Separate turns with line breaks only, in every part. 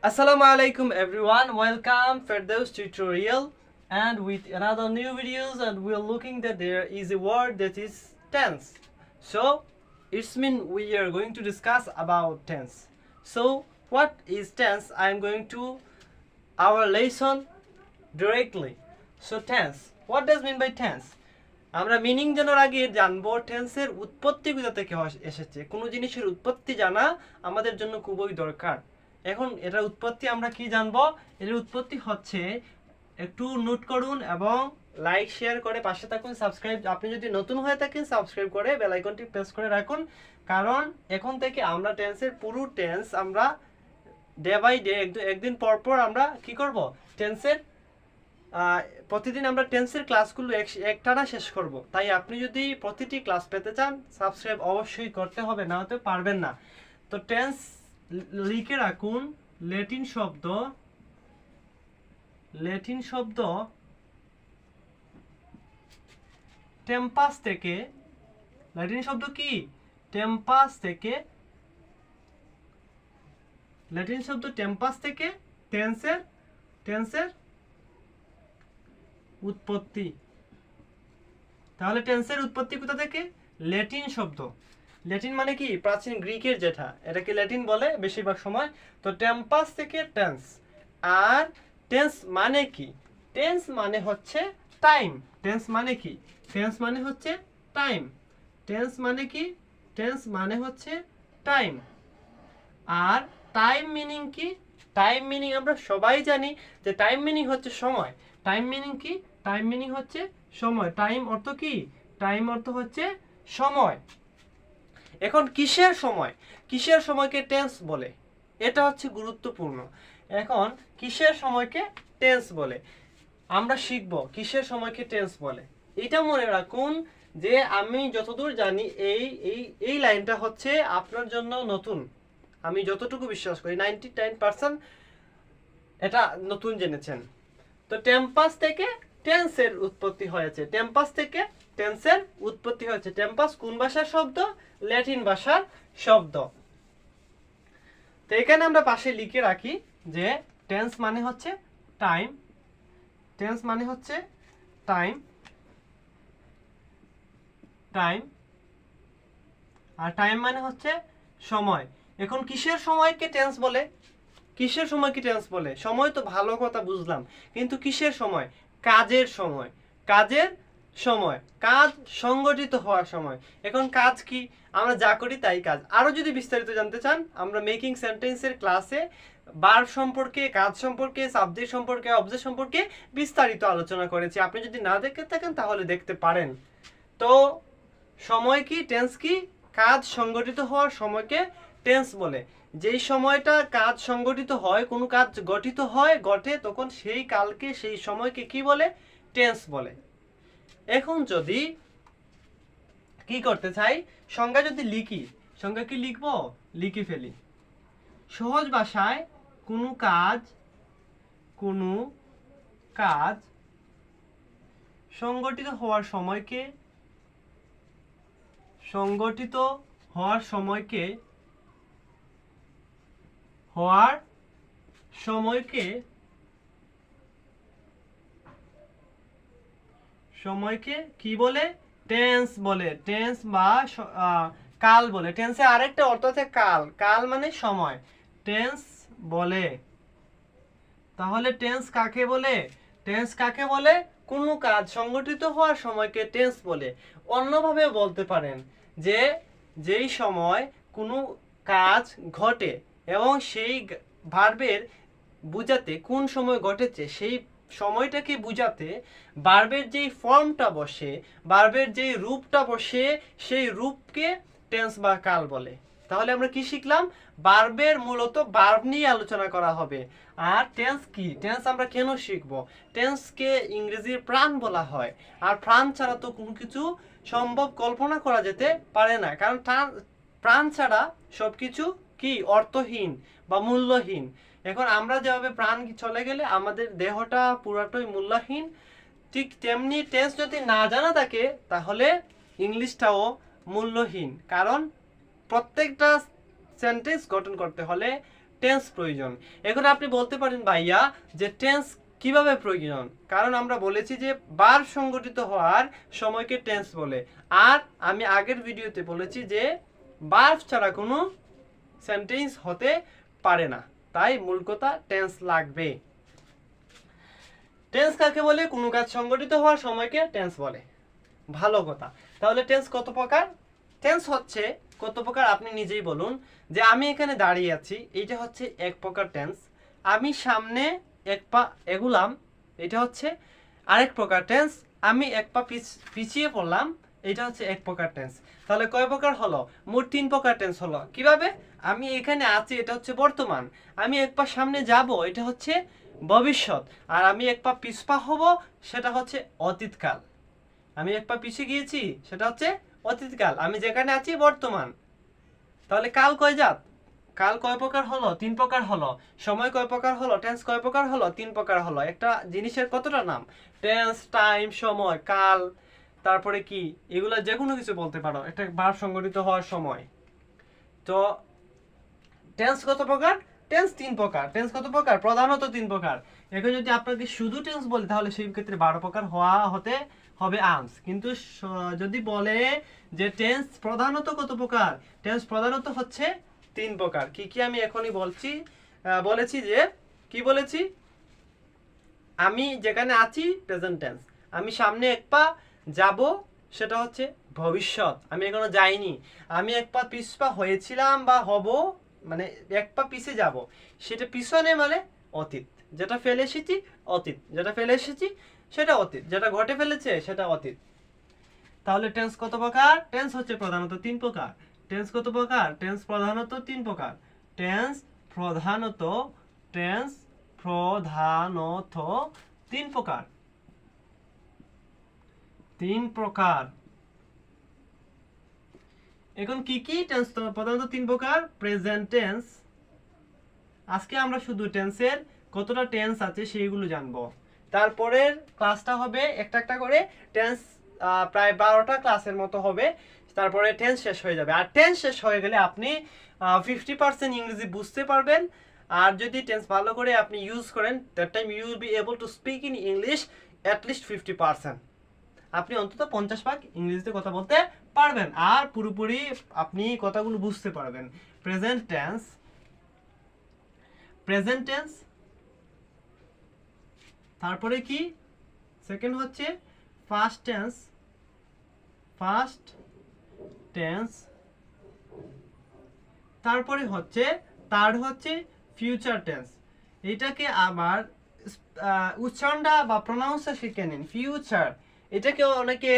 Assalamu alaikum everyone, welcome Ferdaus tutorial and with another new videos, and we're looking that there is a word that is tense. So it's mean we are going to discuss about tense. So what is tense? I'm going to our lesson directly. So tense, what does mean by tense? আমরা meaning জানার আগে জানবো টেন্সের উৎপত্তি কোথা থেকে এসেছে। কোনো জিনিসের উৎপত্তি জানা আমাদের জন্য খুবই দরকার। এখন এটার উৎপত্তি আমরা কি জানবো? এর উৎপত্তি হচ্ছে, একটু নোট করুন এবং লাইক শেয়ার করে পাশে থাকুন, সাবস্ক্রাইব, আপনি যদি নতুন হয়ে থাকেন সাবস্ক্রাইব করে বেল আইকনটি প্রেস করে রাখুন, কারণ এখন থেকে আমরা টেন্সের পুরো টেন্স আমরা ডে বাই ডে একদিন পর পর আমরা কি করব, টেন্সের প্রতিদিন আমরা টেন্সের ক্লাসগুলো একটানা শেষ করব। তাই আপনি যদি প্রতিটি ক্লাস পেতে চান সাবস্ক্রাইব অবশ্যই করতে হবে, না হতে পারবেন না। তো টেন্স লিখে রাখুন, ল্যাটিন শব্দ টেম্পাস থেকে, ল্যাটিন শব্দ কি টেম্পাস থেকে, ল্যাটিন শব্দ টেম্পাস থেকে টেন্সের উৎপত্তি। তাহলে টেন্সের উৎপত্তি কোথা থেকে? ল্যাটিন শব্দ। ল্যাটিন মানে কি? প্রাচীন গ্রিকের যেটা, এটাকে ল্যাটিন বলে বেশিরভাগ সময়। তো টেম্পাস থেকে টেন্স। আর টেন্স মানে কি? টেন্স মানে হচ্ছে টাইম। টেন্স মানে কি? টেন্স মানে হচ্ছে টাইম। টেন্স মানে কি? টেন্স মানে হচ্ছে টাইম। আর টাইম মিনিং কি? টাইম মিনিং আমরা সবাই জানি যে টাইম মিনিং হচ্ছে সময়। টাইম মিনিং কি? টাইম মিনিং হচ্ছে সময়। টাইম অর্থ কি? টাইম অর্থ হচ্ছে সময়। এখন কিসের সময়? কিসের সময়কে টেন্স বলে? এটা হচ্ছে গুরুত্বপূর্ণ। এখন কিসের সময়কে টেন্স বলে আমরা শিখব, কিসের সময়কে টেন্স বলে। এটা মনে রাখুন যে আমি যতদূর জানি এই লাইনটা হচ্ছে আপনার জন্য নতুন। আমি যতটুকু বিশ্বাস করি 99% এটা নতুন জেনেছেন। তো টেম্পাস থেকে টেন্সের উৎপত্তি হয়েছে। টেম্পাস থেকে টেন্সের উৎপত্তি হয়েছে। টেম্পাস কোন ভাষার শব্দ? ল্যাটিন ভাষার শব্দ। তো এখানে আমরা পাশে লিখে রাখি যে টেন্স মানে হচ্ছে টাইম। টেন্স মানে হচ্ছে টাইম, আর টাইম মানে হচ্ছে সময়। এখন কিসের সময়কে টেন্স বলে? কিসের সময়কে টেন্স বলে? সময় তো ভালো কথা বুঝলাম, কিন্তু কিসের সময়? কাজের সময়। কাজের সময়, কাজ সংগঠিত হওয়ার সময়। এখন কাজ কি? আমরা যা করি তাই কাজ। আরো যদি বিস্তারিত জানতে চান আমরা মেকিং সেন্টেন্সের ক্লাসে ভার্ব সম্পর্কে, কাজ সম্পর্কে, সাবজেক্ট সম্পর্কে, অবজেক্ট সম্পর্কে বিস্তারিত আলোচনা করেছি। আপনি যদি না দেখে থাকেন তাহলে দেখতে পারেন। তো সময় কি? টেন্স কি? কাজ সংগঠিত হওয়ার সময়কে টেন্স বলে। যেই সময়টা কাজ সংগঠিত হয়, কোনো কাজ ঘটে, তখন সেই কালকে, সেই সময়কে কি বলে? টেন্স বলে। এখন যদি কি করতে চাই, সংজ্ঞা যদি লিখি, সংজ্ঞা কি লিখবো? লিখে ফেলি। সহজ ভাষায় কোনো কাজ সংগঠিত হওয়ার সময়কে সময়কে কি বলে? টেন্স বলে। টেন্স বা কাল বলে। টেন্সে আরেকটা অর্থ আছে কাল। কাল মানে সময়, টেন্স বলে। তাহলে টেন্স কাকে বলে? টেন্স কাকে বলে? কোনো কাজ সংগঠিত হওয়ার সময়কে টেন্স বলে। অন্যভাবে বলতে পারেন যে যেই সময় কোনো কাজ ঘটে এবং সেই ভার্বের বুঝাতে কোন সময় ঘটেছে সেই সময়টাকে বুঝাতে ভার্বের যেই ফর্মটা বসে, ভার্বের যেই রূপটা বসে, সেই রূপকে টেন্স বা কাল বলে। তাহলে আমরা কি শিখলাম? ভার্বের মূলত ভার্ব নিয়ে আলোচনা করা হবে। আর টেন্স কি? টেন্স আমরা কেন শিখবো? টেন্সকে ইংরেজির প্রাণ বলা হয়। আর প্রাণ ছাড়া তো কোনো কিছু সম্ভব কল্পনা করা যেতে পারে না, কারণ প্রাণ ছাড়া সবকিছু কি অর্থহীন বা মূল্যহীন। এখন আমরা যেভাবে প্রাণ চলে গেলে আমাদের দেহটা পুরাটাই মূল্যহীন, ঠিক তেমনি টেন্স যদি না জানা থাকে তাহলে ইংলিশটাও মূল্যহীন। কারণ প্রত্যেকটা সেন্টেন্স গঠন করতে হলে টেন্স প্রয়োজন। এখন আপনি বলতে পারেন ভাইয়া যে টেন্স কিভাবে প্রয়োজন, কারণ আমরা বলেছি যে বার সংগঠিত হওয়ার সময়কে টেন্স বলে। আর আমি আগের ভিডিওতে বলেছি যে ভার্ব ছাড়া কোনো সেন্টেন্স হতে পারে না, তাই মূল কথা টেন্স লাগবে। টেন্স কাকে বলে? কোনো কাজ সংগঠিত হওয়ার সময়কে টেন্স বলে। ভালো কথা। তাহলে টেন্স কত প্রকার? টেন্স হচ্ছে কত প্রকার আপনি নিজেই বলুন। যে আমি এখানে দাঁড়িয়ে আছি, এটা হচ্ছে এক প্রকার টেন্স। আমি সামনে এক পা এগুলাম, এটা হচ্ছে আরেক প্রকার টেন্স। আমি এক পা পিছিয়ে পড়লাম, এটা হচ্ছে এক প্রকার টেন্স। তাহলে কয় প্রকার হলো? মোট 3 প্রকার টেন্স হলো। কিভাবে? আমি এখানে আছি, এটা হচ্ছে বর্তমান। আমি এক পা সামনে যাব, এটা হচ্ছে ভবিষ্যৎ। আর আমি এক পা পিছপা হব, সেটা হচ্ছে অতীতকাল। আমি এক পা পিছিয়ে গিয়েছি, সেটা হচ্ছে অতীতকাল। আমি যেখানে আছি বর্তমান। তাহলে কাল কয় জাত? কাল কয় প্রকার হলো? 3 প্রকার হলো। সময় কয় প্রকার হলো? টেন্স কয় প্রকার হলো? 3 প্রকার হলো। একটা জিনিসের কতটা নাম? টেন্স, টাইম, সময়, কাল, তারপরে কি, এগুলা যে কোনো কিছু বলতে পারো। একটা ভার্ব সংগঠিত হওয়ার সময়। তো টেন্স কত প্রকার? টেন্স 3 প্রকার। টেন্স কত প্রকার? প্রধানত 3 প্রকার। এখন যদি আপনাকে শুধু টেন্স বলে, তাহলে সেই ক্ষেত্রে 12 প্রকার হতে হবে আর্মস। কিন্তু যদি বলে যে টেন্স প্রধানত কত প্রকার, টেন্স প্রধানত হচ্ছে 3 প্রকার। কি কি আমি এখনই বলেছি যে কি বলেছি? আমি যেখানে আছি প্রেজেন্ট টেন্স। আমি সামনে এক পা যাব, সেটা হচ্ছে ভবিষ্যৎ। আমি এখনো যাইনি। আমি এক পা পিছপা হয়েছিলাম বা হব, মানে এক পা পিছে যাব, সেটা পিছনে মানে অতীত। যেটা ফেলে এসেছি অতীত, যেটা ফেলে এসেছি সেটা অতীত, যেটা ঘটে ফেলেছে সেটা অতীত। তাহলে টেন্স কত প্রকার? টেন্স হচ্ছে প্রধানত 3 প্রকার। টেন্স কত প্রকার? টেন্স প্রধানত 3 প্রকার। টেন্স প্রধানত 3 প্রকার। 3 প্রকার। এখন কি কি টেন্স প্রধানত 3 প্রকার? Present tense. আজকে আমরা শুধু টেন্সের কতটা টেন্স আছে সেইগুলো জানবো। তারপরের ক্লাসটা হবে একটা একটা করে টেন্স, প্রায় 12টা ক্লাসের মতো হবে। তারপরে টেন্স শেষ হয়ে যাবে। আর টেন্স শেষ হয়ে গেলে আপনি 50% ইংরেজি বুঝতে পারবেন। আর যদি টেন্স ভালো করে আপনি ইউজ করেন, that time you will be able to speak in English at least 50%। আপনি অন্তত 50% ইংরেজিতে কথা বলতে পারবেন, আর পুরোপুরি আপনি কথাগুলো বুঝতে পারবেন। প্রেজেন্ট টেন্স, প্রেজেন্ট টেন্স, তারপরে কি সেকেন্ড হচ্ছে ফার্স্ট টেন্স, ফার্স্ট টেন্স, তারপরে হচ্ছে থার্ড হচ্ছে ফিউচার টেন্স। এটাকে আবার উচ্চারণটা বা প্রনাউন্সটা শিখে নিন। ফিউচার, এটাকে অনেকে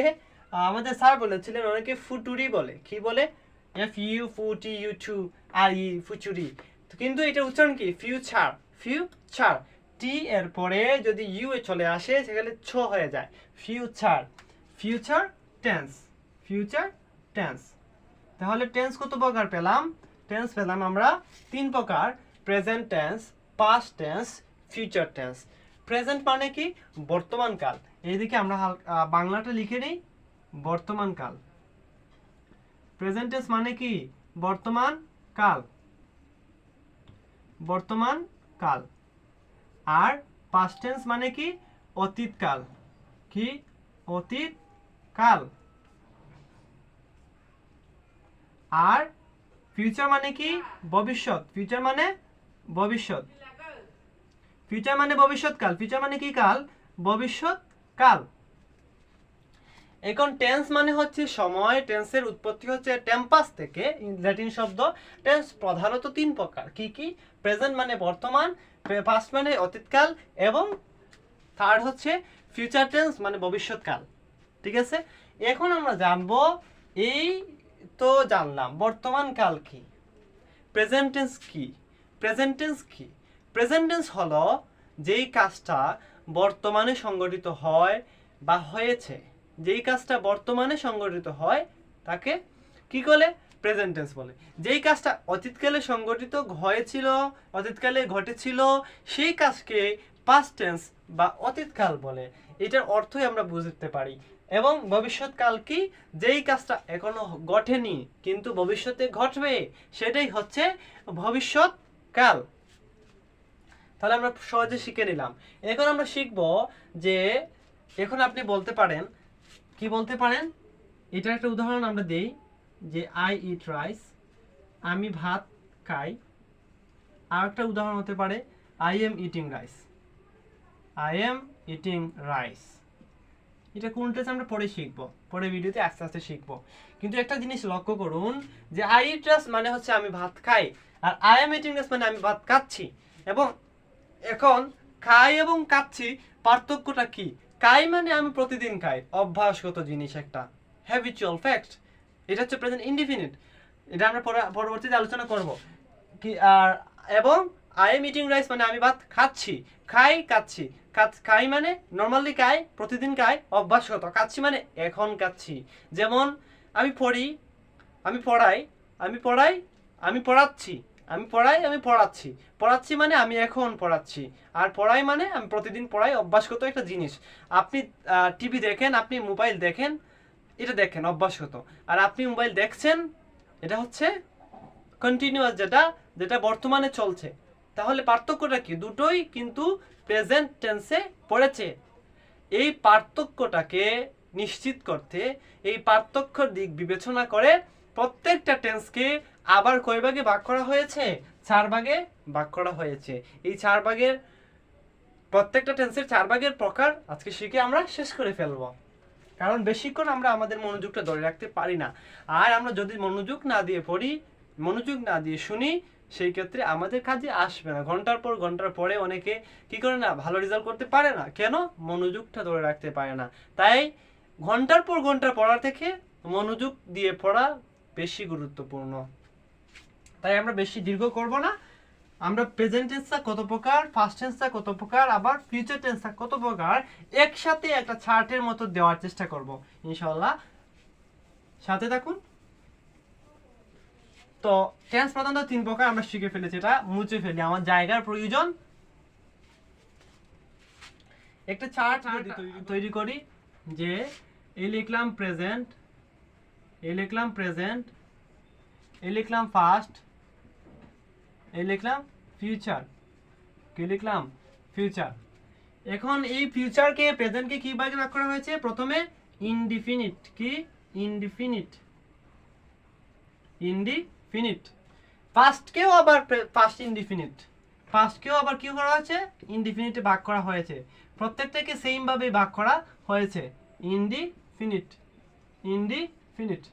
আমাদের স্যার বলেছিলেন, অনেকে ফুটুরি বলে। কি বলে? ফুচুরি। কিন্তু এটা উচ্চারণ কি? Future, future. টি এর পরে যদি ইউ এ চলে আসে, সেখানে ছ হয়ে যায়। Future, future tense, future tense. তাহলে টেন্স কত প্রকার পেলাম? টেন্স পেলাম আমরা 3 প্রকার। Present tense, past tense, future tense. Present মানে কি? বর্তমান কাল। এইদিকে আমরা বাংলাটা লিখে নিই, বর্তমান কাল। প্রেজেন্ট টেন্স মানে কি? বর্তমান কাল, বর্তমান কাল। আর পাস্ট টেন্স মানে কি? অতীত কাল। কি? অতীত কাল। আর ফিউচার মানে কি? ভবিষ্যৎ। ফিউচার মানে ভবিষ্যৎ, ফিউচার মানে ভবিষ্যৎ কাল। ফিউচার মানে কি কাল? ভবিষ্যৎ কাল। এখন টেন্স মানে হচ্ছে সময়। টেন্সের উৎপত্তি হচ্ছে টেম্পাস থেকে, ল্যাটিন শব্দ। টেন্স প্রধানত 3 প্রকার। কি কি? প্রেজেন্ট মানে বর্তমান, পাস্ট মানে অতীতকাল, এবং থার্ড হচ্ছে ফিউচার টেন্স মানে ভবিষ্যৎকাল। ঠিক আছে? এখন আমরা জানবো, এই তো জানলাম বর্তমান কাল কি, প্রেজেন্ট টেন্স কি। প্রেজেন্ট টেন্স কি? প্রেজেন্ট টেন্স হলো যেই কাজটা বর্তমানে সংঘটিত হয় বা হয়েছে, যেই কাজটা বর্তমানে সংঘটিত হয় তাকে কি বলে? প্রেজেন্ট টেন্স বলে। যেই কাজটা অতীতকালে সংঘটিত হয়েছিল, অতীতকালে ঘটেছিল, সেই কাজকে পাস্ট টেন্স বা অতীতকাল বলে। এটার অর্থই আমরা বুঝতে পারি। এবং ভবিষ্যৎকাল কি? যেই কাজটা এখনো ঘটেনি কিন্তু ভবিষ্যতে ঘটবে, সেটাই হচ্ছে ভবিষ্যৎকাল। তাহলে আমরা সহজে শিখে নিলাম। এখন আমরা শিখব যে এখন আপনি বলতে পারেন, কি বলতে পারেন, এটার একটা উদাহরণ আমরা দেই যে আই ইট রাইস, আমি ভাত খাই। আর একটা উদাহরণ হতে পারে I am eating rice, I am eating rice. এটা কোনটা আমরা পরে শিখবো, পরে ভিডিওতে আস্তে আস্তে শিখবো। কিন্তু একটা জিনিস লক্ষ্য করুন যে আই ইট রাইস মানে হচ্ছে আমি ভাত খাই, আর আই এম ইটিং রাইস মানে আমি ভাত খাচ্ছি। এবং এখন খাই এবং খাচ্ছি পার্থক্যটা কি? খাই মানে আমি প্রতিদিন খাই, অভ্যাসগত জিনিস, একটা হ্যাবিচুয়াল ফ্যাক্ট। এটা হচ্ছে প্রেজেন্ট ইনডিফিনিট, এটা আমরা পরবর্তীতে আলোচনা করব কি। আর এবং আই এম ইটিং রাইস মানে আমি ভাত খাচ্ছি, খাই খাচ্ছি, খাই মানে নর্মালি খাই, প্রতিদিন খাই, অভ্যাসগত। খাচ্ছি মানে এখন খাচ্ছি। যেমন আমি পড়ি, আমি পড়াই, আমি পড়াই, আমি পড়াচ্ছি, আমি পড়াই, আমি পড়াচ্ছি। পড়াচ্ছি মানে আমি এখন পড়াচ্ছি, আর পড়াই মানে আমি প্রতিদিন পড়াই, অভ্যাসগত একটা জিনিস। আপনি টিভি দেখেন, আপনি মোবাইল দেখেন, এটা দেখেন অভ্যাসগত। আর আপনি মোবাইল দেখছেন, এটা হচ্ছে কন্টিনিউয়াস, যেটা যেটা বর্তমানে চলছে। তাহলে পার্থক্যটা কি? দুটোই কিন্তু প্রেজেন্ট টেন্সে পড়েছে। এই পার্থক্যটাকে নিশ্চিত করতে, এই পার্থক্যর দিক বিবেচনা করে প্রত্যেকটা টেন্সকে আবার কয় ভাগে ভাগ করা হয়েছে? 4 ভাগে ভাগ করা হয়েছে। এই 4 ভাগের প্রত্যেকটা টেন্সের 4 ভাগের প্রকার আজকে শিখে আমরা শেষ করে ফেলবো। কারণ বেশিক্ষণ আমরা আমাদের মনোযোগটা ধরে রাখতে পারি না। আর আমরা যদি মনোযোগ না দিয়ে পড়ি, মনোযোগ না দিয়ে শুনি, সেই ক্ষেত্রে আমাদের কাজে আসবে না। ঘন্টার পর ঘন্টার পরে অনেকে কি করে না, ভালো রেজাল্ট করতে পারে না। কেন? মনোযোগটা ধরে রাখতে পারে না। তাই ঘন্টার পর ঘন্টা পড়ার থেকে মনোযোগ দিয়ে পড়া বেশি গুরুত্বপূর্ণ। তাই আমরা বেশি দীর্ঘ করব না। আমরা প্রেজেন্ট টেন্সটা কত প্রকার, ফাস্ট টেন্সটা কত প্রকার, আবার ফিউচার টেন্সটা কত প্রকার, একসাথে একটা চার্টের মতো দেওয়ার চেষ্টা করব ইনশাআল্লাহ। সাথে থাকুন। তো টেন্স প্রধানত 3 প্রকার আমরা শিখে ফেলেছি, এটা মুছে ফেলি, আমার জায়গার প্রয়োজন। একটা চার্ট তৈরি করি যে এই লিখলাম প্রেজেন্ট, এই লিখলাম প্রেজেন্ট, এই লিখলাম ফাস্ট, এই লিখলাম ফিউচার, কি লিখলাম? ফিউচার। এখন এই ফিউচারকে প্রেজেন্টকে কি ভাগে ভাগ করা হয়েছে? প্রথমে ইনডিফিনিট, কি? Indefinite, indefinite. পাস্টকেও আবার পাস্ট ইনডিফিনিট, পাস্টকেও আবার কি করা হয়েছে? ইনডিফিনিটে ভাগ করা হয়েছে। প্রত্যেকটাকে সেম ভাবে ভাগ করা হয়েছে, ইনডিফিনিট, ইনডিফিনিট।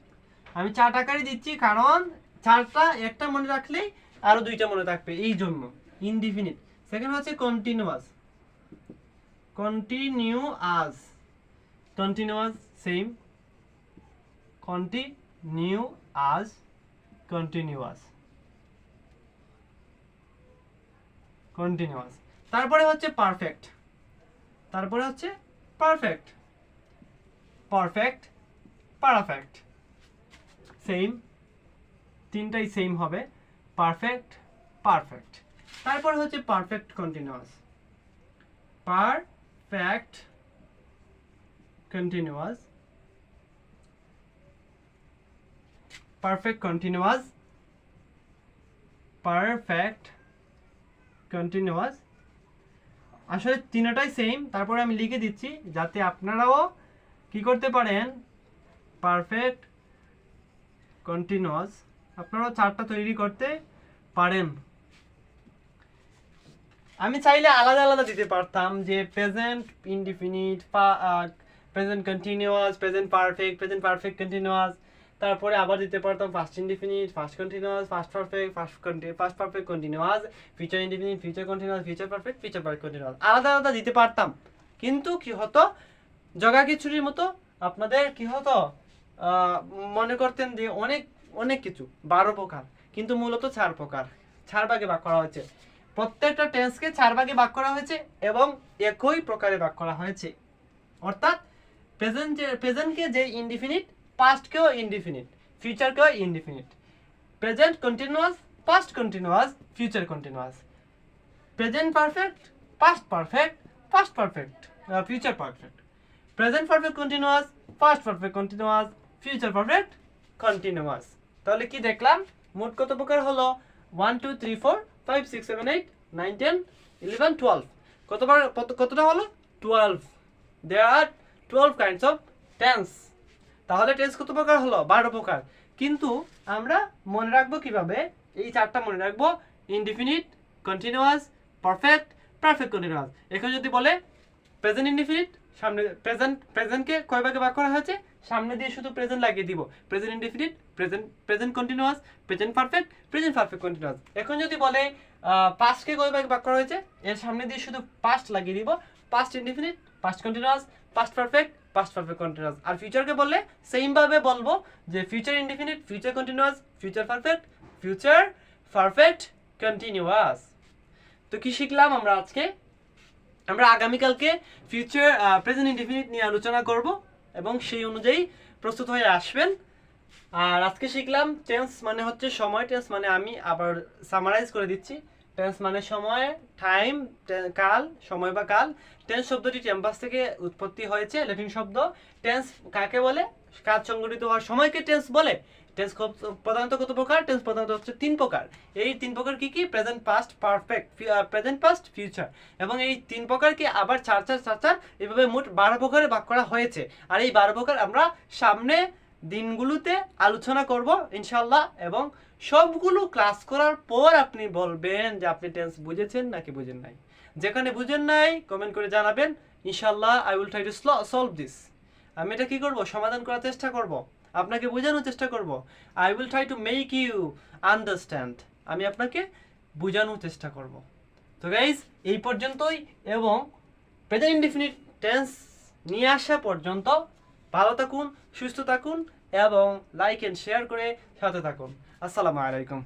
আমি 4 আকারে দিচ্ছি কারণ 4টা একটা মনে রাখলেই আরো 2টা মনে থাকবে, এই জন্য ইনডিফিনিট। সেকেন্ড হচ্ছে continuous, continuous, continuous same, continuous, continuous, continuous. তারপরে হচ্ছে পারফেক্ট, তারপরে হচ্ছে পারফেক্ট, পারফেক্ট, পারফেক্ট সেম, তিনটাই সেম হবে, পারফেক্ট, পারফেক্ট। তারপরে হচ্ছে perfect continuous, perfect continuous, perfect continuous, perfect continuous. আসলে তিনটাই সেম, তারপরে আমি লিখে দিচ্ছি যাতে আপনারাও কি করতে পারেন, পারফেক্ট কন্টিনিউয়াস আপনারাও 4টা তৈরি করতে পারেন। আমি চাইলে আলাদা আলাদা দিতে পারতাম যে present indefinite, present continuous, present perfect, present perfect continuous. তারপরে আবার দিতে পারতাম first indefinite, first continuous, first perfect, first perfect continuous, future indefinite, future continuous, future perfect, future perfect continuous. আলাদা আলাদা দিতে পারতাম, কিন্তু কি হতো, জগা খিচুড়ির মতো আপনাদের কি হতো, মনে করতেন যে অনেক অনেক কিছু 12 প্রকার, কিন্তু মূলত 4 প্রকার, 4 ভাগে ভাগ করা হয়েছে। প্রত্যেকটা টেন্সকে 4 ভাগে ভাগ করা হয়েছে এবং একই প্রকারে ভাগ করা হয়েছে। অর্থাৎ প্রেজেন্টকে যে ইনডিফিনিট, পাস্টকেও ইনডিফিনিট, ফিউচারকেও indefinite. Present continuous, past continuous, future continuous. Present perfect, past perfect, past perfect, future perfect. Present perfect continuous, past perfect continuous, future perfect continuous. তাহলে কি দেখলাম, মোট কত প্রকার হলো? 1 2 3 4 5 6 7 8 9 10 11, 12 কতটা হলো 12 there are 12 kinds of tense তাহলে টেন্স কত প্রকার হলো 12 প্রকার কিন্তু আমরা মনে রাখবো কিভাবে এই চারটা মনে রাখবো indefinite continuous perfect perfect continuous এখন যদি বলে প্রেজেন্ট ইনডিফিনিট সামনে প্রেজেন্টকে কয় ভাগে ভাগ করা হয়েছে সামনে দিয়ে শুধু প্রেজেন্ট লাগিয়ে দিব present indefinite present continuous present perfect continuous এখন যদি বলে পাস্টকে কয় ভাগে ভাগ করা হয়েছে এর সামনে দিয়ে শুধু পাস্ট লাগিয়ে দিব past indefinite past continuous past perfect continuous আর ফিউচারকে বললে সেম ভাবে বলবো যে future indefinite future continuous future perfect continuous তো কি শিখলাম আমরা আজকে আমরা আগামীকালকে ফিউচার প্রেজেন্ট ইনডিফিনিট নিয়ে আলোচনা করব এবং সেই অনুযায়ী প্রস্তুত হয়ে আসবেন আর আজকে শিখলাম টেন্স মানে হচ্ছে সময় টেন্স মানে আমি আবার সামারাইজ করে দিচ্ছি টেন্স মানে সময় টাইম কাল সময় বা কাল টেন্স শব্দটি টেম্পাস থেকে উৎপত্তি হয়েছে ল্যাটিন শব্দ টেন্স কাকে বলে কাজ সংঘটিত হওয়ার সময়কে টেন্স বলে টেন্স প্রধানত কত প্রকার টেন্স প্রধানত হচ্ছে 3 প্রকার এই 3 প্রকার কি কি present past perfect present past future এবং এই 3 প্রকারকে আবার চার এইভাবে মোট 12 প্রকারে ভাগ করা হয়েছে আর এই 12 প্রকার আমরা সামনে দিনগুলোতে আলোচনা করব ইনশাআল্লাহ এবং সবগুলো ক্লাস করার পর আপনি বলবেন যে আপনি টেন্স বুঝেছেন নাকি বুঝেন নাই যেখানে বুঝেন নাই কমেন্ট করে জানাবেন ইনশাআল্লাহ I will try to solve this আমি এটা কি করব সমাধান করার চেষ্টা করব আপনাকে বোঝানোর চেষ্টা করব I will try to make you understand আমি আপনাকে বোঝানোর চেষ্টা করব তো গাইস এই পর্যন্তই এবং প্রেজেন্ট ইনডিফিনিট টেন্স নিয়ে আসা পর্যন্ত ভালো থাকুন সুস্থ থাকুন এবং লাইক এন্ড শেয়ার করে সাথে থাকুন আসসালামু আলাইকুম